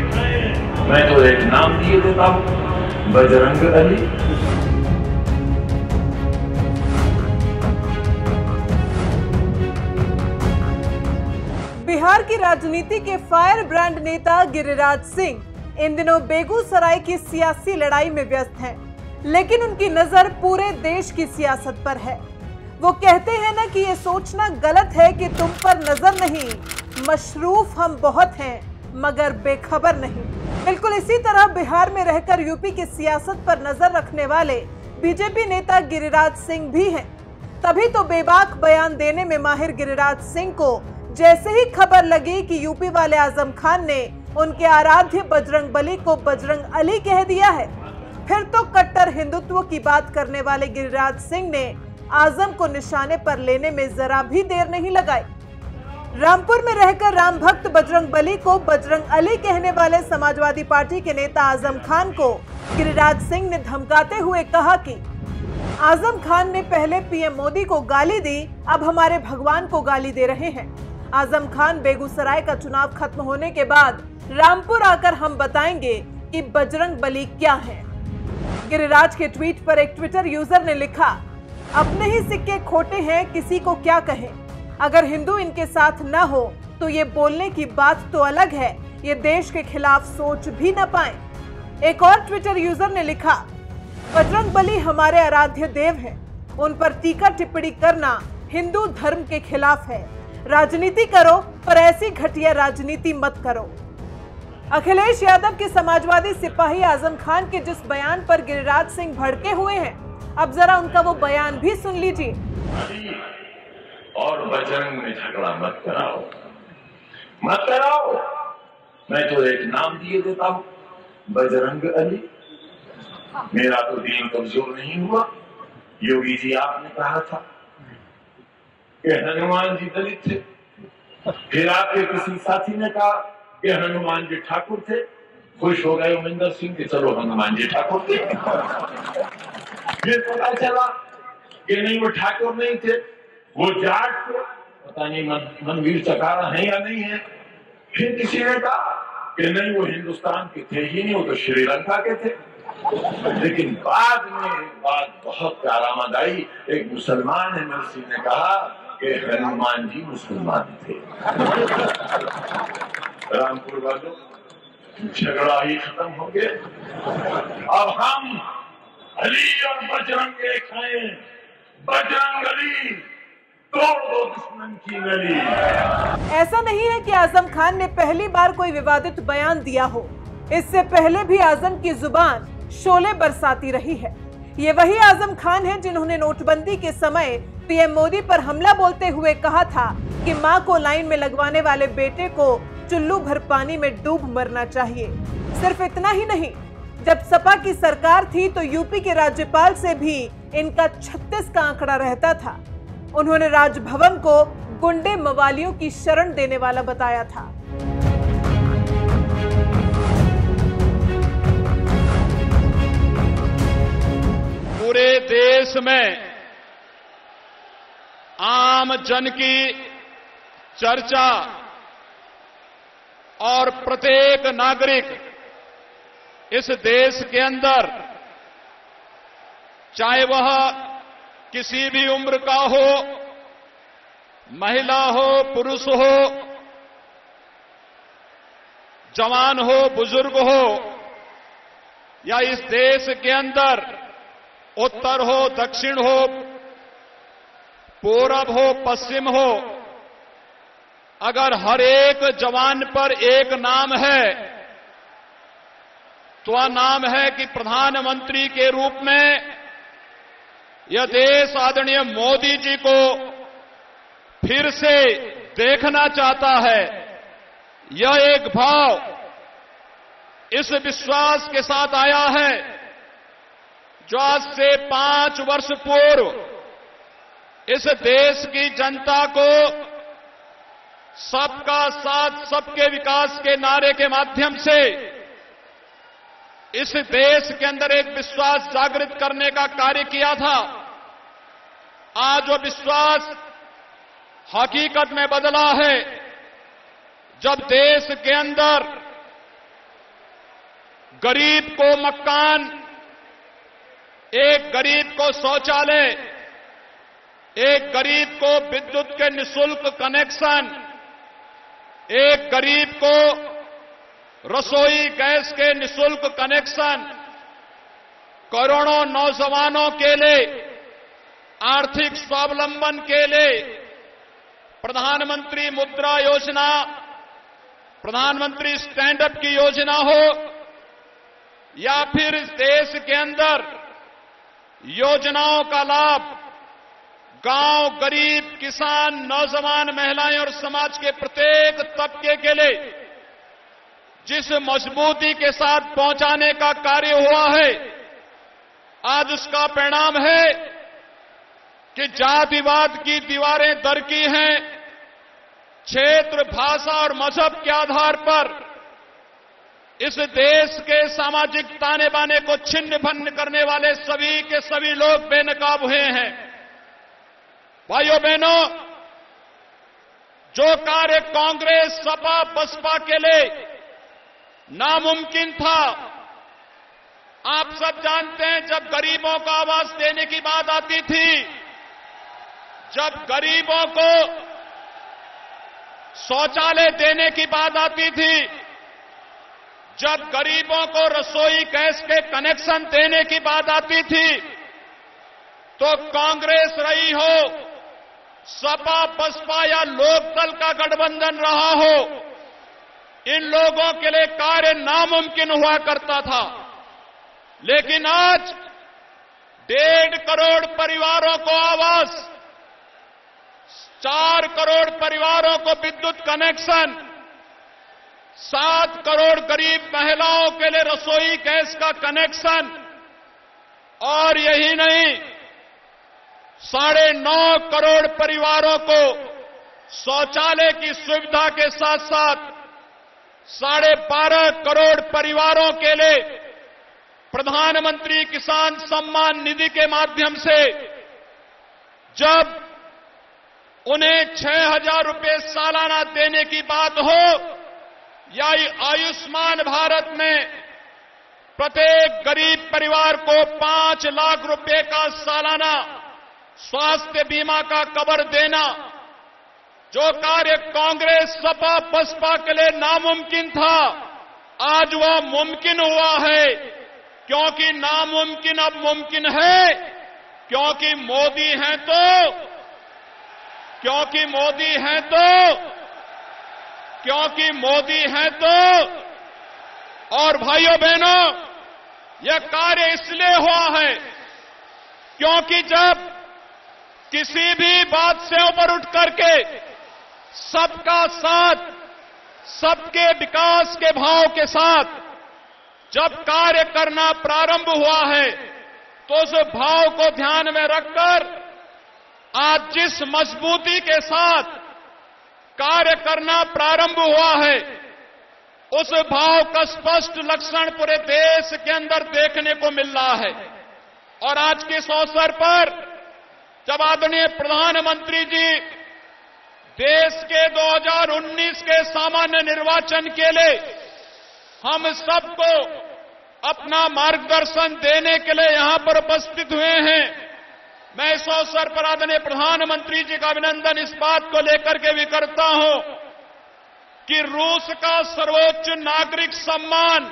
देखा है। मैं तो एक नाम दिए देता हूं, बजरंग अली। बिहार की राजनीति के फायर ब्रांड नेता गिरिराज सिंह इन दिनों बेगूसराय की सियासी लड़ाई में व्यस्त हैं, लेकिन उनकी नजर पूरे देश की सियासत पर है। वो कहते हैं ना कि ये सोचना गलत है कि तुम पर नजर नहीं, मशरूफ हम बहुत हैं मगर बेखबर नहीं। बिल्कुल इसी तरह बिहार में रहकर यूपी की सियासत पर नजर रखने वाले बीजेपी नेता गिरिराज सिंह भी हैं। तभी तो बेबाक बयान देने में माहिर गिरिराज सिंह को जैसे ही खबर लगी कि यूपी वाले आजम खान ने उनके आराध्य बजरंग बली को बजरंग अली कह दिया है, फिर तो कट्टर हिंदुत्व की बात करने वाले गिरिराज सिंह ने आजम को निशाने पर लेने में जरा भी देर नहीं लगाई। रामपुर में रहकर राम भक्त बजरंग बली को बजरंग अली कहने वाले समाजवादी पार्टी के नेता आजम खान को गिरिराज सिंह ने धमकाते हुए कहा कि आजम खान ने पहले पीएम मोदी को गाली दी, अब हमारे भगवान को गाली दे रहे हैं। आजम खान बेगूसराय का चुनाव खत्म होने के बाद रामपुर आकर हम बताएंगे कि बजरंग बली क्या है। गिरिराज के ट्वीट पर एक ट्विटर यूजर ने लिखा, अपने ही सिक्के खोटे हैं, किसी को क्या कहें। अगर हिंदू इनके साथ न हो तो ये बोलने की बात तो अलग है, ये देश के खिलाफ सोच भी न पाए। एक और ट्विटर यूजर ने लिखा, बजरंग बली हमारे आराध्य देव हैं, उन पर टीका टिप्पणी करना हिंदू धर्म के खिलाफ है। राजनीति करो पर ऐसी घटिया राजनीति मत करो। अखिलेश यादव के समाजवादी सिपाही आजम खान के जिस बयान पर गिरिराज सिंह भड़के हुए हैं, अब जरा उनका वो बयान भी सुन लीजिए। और बजरंग में झगड़ा मत कराओ, मत कराओ। मैं तो एक नाम दिए देता हूं, बजरंग अली। मेरा तो दीन कमजोर नहीं हुआ। योगी जी आपने कहा था कि हनुमान जी दलित थे, फिर आपके किसी साथी ने कहा कि हनुमान जी ठाकुर थे। खुश हो गए उमेंद्र सिंह कि चलो हनुमान जी ठाकुर थे। फिर पता चला कि नहीं, वो ठाकुर नहीं थे, वो जाट थे। पता नहीं मनवीर चकारा है या नहीं है। फिर किसी ने कहा कि नहीं, वो हिंदुस्तान के थे ही नहीं, वो तो श्रीलंका के थे। लेकिन बाद में एक बात बहुत कारामद आई। एक मुसलमान एमएलसी ने कहा कि हनुमान जी मुसलमान थे। रामपुर वालों, झगड़ा ही खत्म हो गया। अब हम अली और बजरंग के खाएं, बजरंग अली, तोड़ दो दुश्मन की गली। ऐसा नहीं है कि आजम खान ने पहली बार कोई विवादित बयान दिया हो। इससे पहले भी आजम की जुबान शोले बरसाती रही है। ये वही आजम खान है जिन्होंने नोटबंदी के समय पीएम मोदी पर हमला बोलते हुए कहा था कि मां को लाइन में लगवाने वाले बेटे को चुल्लू भर पानी में डूब मरना चाहिए। सिर्फ इतना ही नहीं, जब सपा की सरकार थी तो यूपी के राज्यपाल से भी इनका 36 का आंकड़ा रहता था। उन्होंने राजभवन को गुंडे मवालियों की शरण देने वाला बताया था। पूरे देश में आम जन की चर्चा और प्रत्येक नागरिक इस देश के अंदर, चाहे वह किसी भी उम्र का हो, महिला हो, पुरुष हो, जवान हो, बुजुर्ग हो, या इस देश के अंदर उत्तर हो, दक्षिण हो, पूरब हो, पश्चिम हो, अगर हर एक जवान पर एक नाम है तो वह नाम है कि प्रधानमंत्री के रूप में यह देश आदरणीय मोदी जी को फिर से देखना चाहता है। यह एक भाव इस विश्वास के साथ आया है जो आज से 5 वर्ष पूर्व इस देश की जनता को सबका साथ सबके विकास के नारे के माध्यम से इस देश के अंदर एक विश्वास जागृत करने का कार्य किया था। आज वो विश्वास हकीकत में बदला है, जब देश के अंदर गरीब को मकान, एक गरीब को शौचालय, एक गरीब को विद्युत के निःशुल्क कनेक्शन, एक गरीब को रसोई गैस के निःशुल्क कनेक्शन, करोड़ों नौजवानों के लिए आर्थिक स्वावलंबन के लिए प्रधानमंत्री मुद्रा योजना, प्रधानमंत्री स्टैंड अप की योजना हो, या फिर इस देश के अंदर योजनाओं का लाभ गांव, गरीब, किसान, नौजवान, महिलाएं और समाज के प्रत्येक तबके के लिए जिस मजबूती के साथ पहुंचाने का कार्य हुआ है, आज उसका परिणाम है कि जातिवाद की दीवारें दरकी हैं। क्षेत्र, भाषा और मजहब के आधार पर इस देश के सामाजिक ताने बाने को छिन्न भिन्न करने वाले सभी के सभी लोग बेनकाब हुए हैं। भाइयों बहनों, जो कार्य कांग्रेस, सपा, बसपा के लिए नामुमकिन था, आप सब जानते हैं, जब गरीबों को आवास देने की बात आती थी, जब गरीबों को शौचालय देने की बात आती थी, जब गरीबों को रसोई गैस के कनेक्शन देने की बात आती थी, तो कांग्रेस रही हो, सपा, बसपा या लोकदल का गठबंधन रहा हो, इन लोगों के लिए कार्य नामुमकिन हुआ करता था। लेकिन आज 1.5 करोड़ परिवारों को आवास, 4 करोड़ परिवारों को विद्युत कनेक्शन, 7 करोड़ गरीब महिलाओं के लिए रसोई गैस का कनेक्शन, और यही नहीं, 9.5 करोड़ परिवारों को शौचालय की सुविधा के साथ साथ 12.5 करोड़ परिवारों के लिए प्रधानमंत्री किसान सम्मान निधि के माध्यम से जब उन्हें 6,000 रुपये सालाना देने की बात हो, या आयुष्मान भारत में प्रत्येक गरीब परिवार को 5 लाख रुपए का सालाना स्वास्थ्य बीमा का कवर देना, जो कार्य कांग्रेस, सपा, बसपा के लिए नामुमकिन था, आज वह मुमकिन हुआ है। क्योंकि नामुमकिन अब मुमकिन है, क्योंकि मोदी हैं तो, क्योंकि मोदी हैं तो, क्योंकि मोदी हैं तो। और भाइयों बहनों, यह कार्य इसलिए हुआ है क्योंकि जब किसी भी बात से ऊपर उठ करके सबका साथ, सबके विकास के भाव के साथ जब कार्य करना प्रारंभ हुआ है, तो उस भाव को ध्यान में रखकर आज जिस मजबूती के साथ कार्य करना प्रारंभ हुआ है, उस भाव का स्पष्ट लक्षण पूरे देश के अंदर देखने को मिल रहा है। और आज के इस अवसर पर जब आदरणीय प्रधानमंत्री जी देश के 2019 के सामान्य निर्वाचन के लिए हम सबको अपना मार्गदर्शन देने के लिए यहां पर उपस्थित हुए हैं, मैं इस अवसर पर आदरणीय प्रधानमंत्री जी का अभिनंदन इस बात को लेकर के भी करता हूं कि रूस का सर्वोच्च नागरिक सम्मान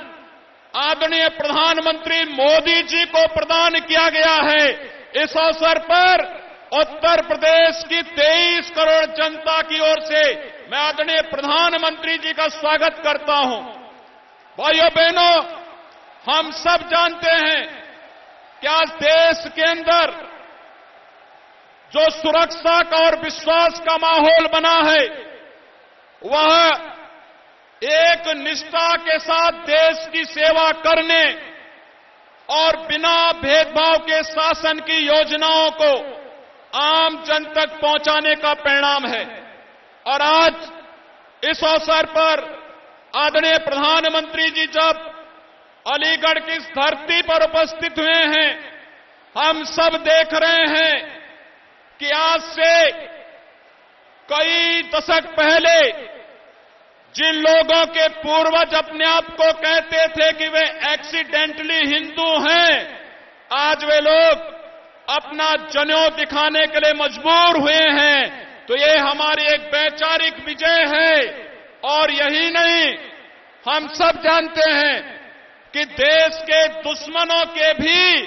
आदरणीय प्रधानमंत्री मोदी जी को प्रदान किया गया है। इस अवसर पर उत्तर प्रदेश की 23 करोड़ जनता की ओर से मैं आदरणीय प्रधानमंत्री जी का स्वागत करता हूं। भाइयों बहनों, हम सब जानते हैं कि आज देश के अंदर जो सुरक्षा का और विश्वास का माहौल बना है, वह एक निष्ठा के साथ देश की सेवा करने और बिना भेदभाव के शासन की योजनाओं को आम जन तक पहुंचाने का परिणाम है। और आज इस अवसर पर आदरणीय प्रधानमंत्री जी जब अलीगढ़ की इस धरती पर उपस्थित हुए हैं, हम सब देख रहे हैं कि आज से कई दशक पहले जिन लोगों के पूर्वज अपने आप को कहते थे कि वे एक्सीडेंटली हिंदू हैं, आज वे लोग अपना जनेऊ दिखाने के लिए मजबूर हुए हैं। तो ये हमारी एक वैचारिक विजय है। और यही नहीं, हम सब जानते हैं कि देश के दुश्मनों के भी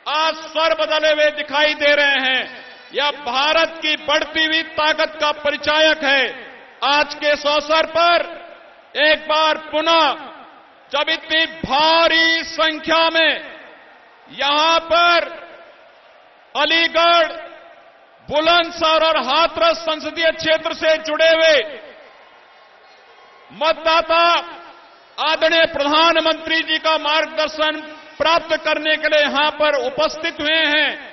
आज स्वर बदले हुए दिखाई दे रहे हैं। यह भारत की बढ़ती हुई ताकत का परिचायक है। आज के इस अवसर पर एक बार पुनः जब इतनी भारी संख्या में यहां पर अलीगढ़, बुलंदशहर और हाथरस संसदीय क्षेत्र से जुड़े हुए मतदाता आदरणीय प्रधानमंत्री जी का मार्गदर्शन प्राप्त करने के लिए यहां पर उपस्थित हुए हैं,